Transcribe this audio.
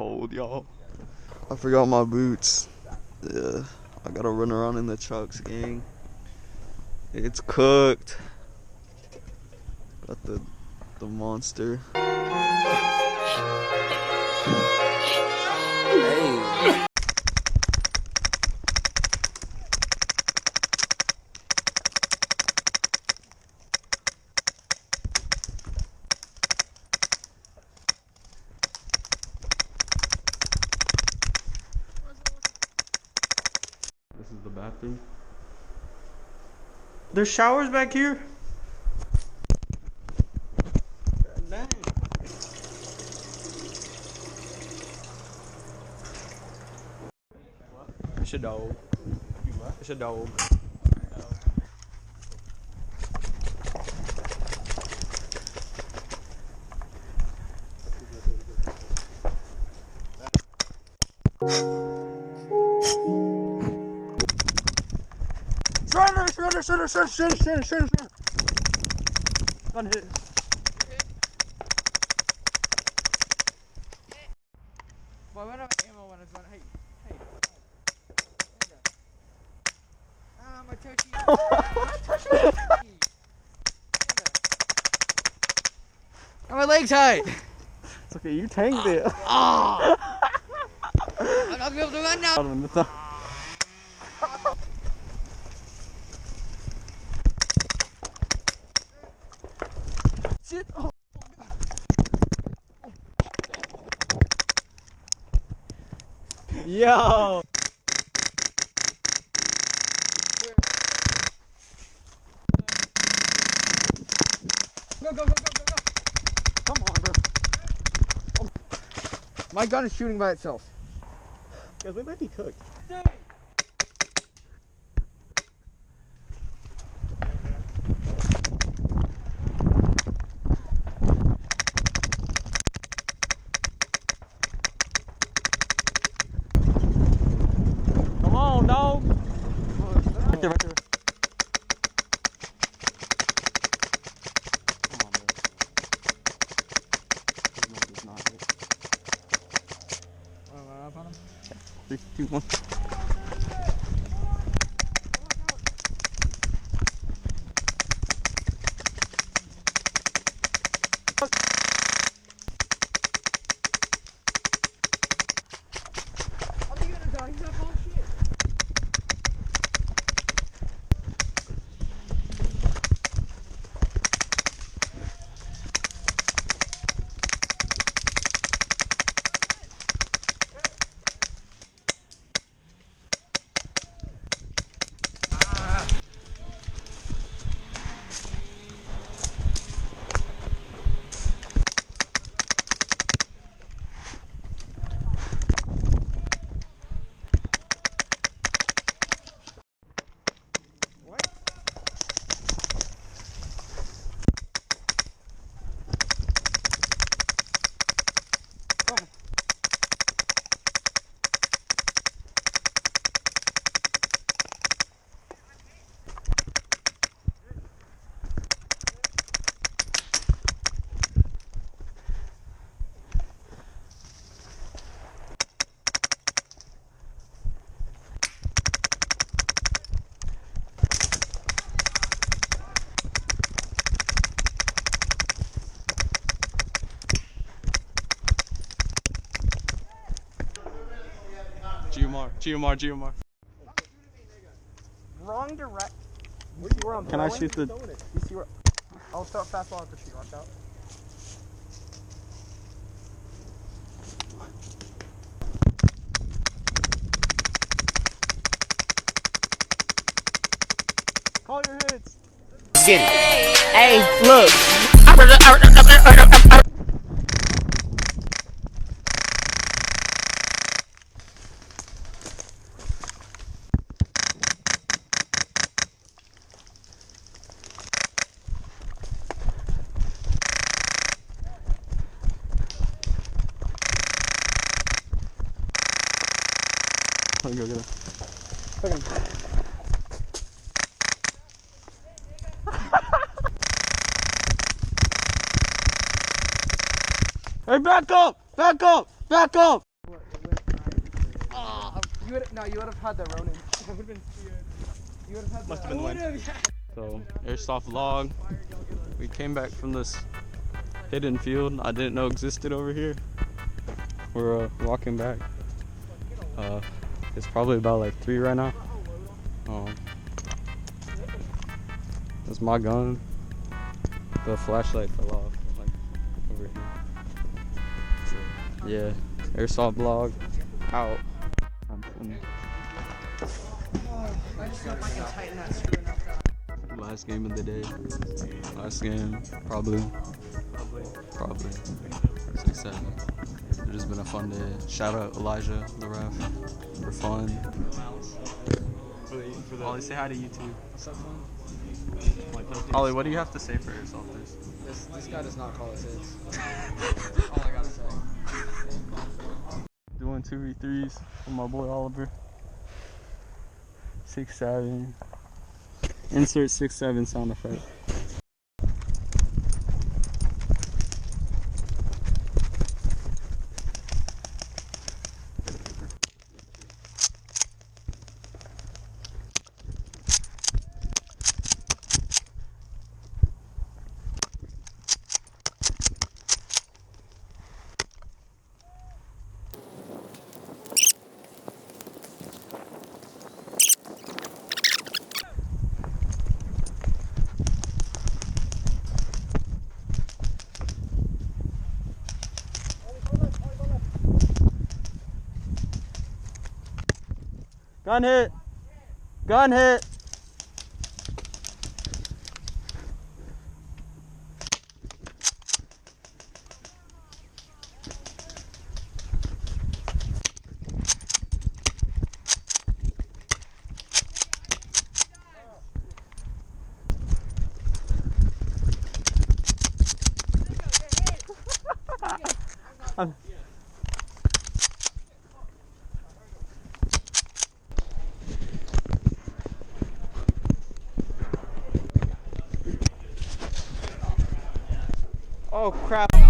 cold, y'all. I forgot my boots. Yeah, I gotta run around in the trucks, gang. It's cooked. Got the monster. Hey. This is the bathroom. There's showers back here. Dang. It's a dog. It's a dog. Shredder. Gun hit. Boy, when I have ammo when it's going, hey. I'm touching you. My legs hurt. It's okay, you tanked it. I'm not gonna be able to run now. Shit. Oh. Yo. Go. Come on, bro. Oh. My gun is shooting by itself. Guys, we might be cooked. Come on, dog. Right there. Come on, bro. No, it's not. 3, 2, 1. GMR. Wrong direct. You see where I'm Can I throwing? shoot the... You see where... I'll throw fastball at the tree. Watch out. Call your hits. Get it. Hey, look. Let me go get it. Hey, back up! You would have had the Ronin. That would have been scared. You would have had Must have been the wind. So, airsoft vlog. We came back from this hidden field I didn't know existed over here. We're walking back. It's probably about like 3 right now. That's my gun. The flashlight fell off, like over here. Yeah, airsoft vlog out. Last game of the day. Last game, probably 6-7. It has been a fun day. Shout out Elijah, the ref, for fun. Ollie, say hi to YouTube. What's up, man? Ollie, what do you have to say for yourself? This guy does not call us hits. All I gotta say. Doing 2v3s with my boy Oliver. 6-7. Insert 6-7 sound effect. Gun hit! Gun hit! Oh crap.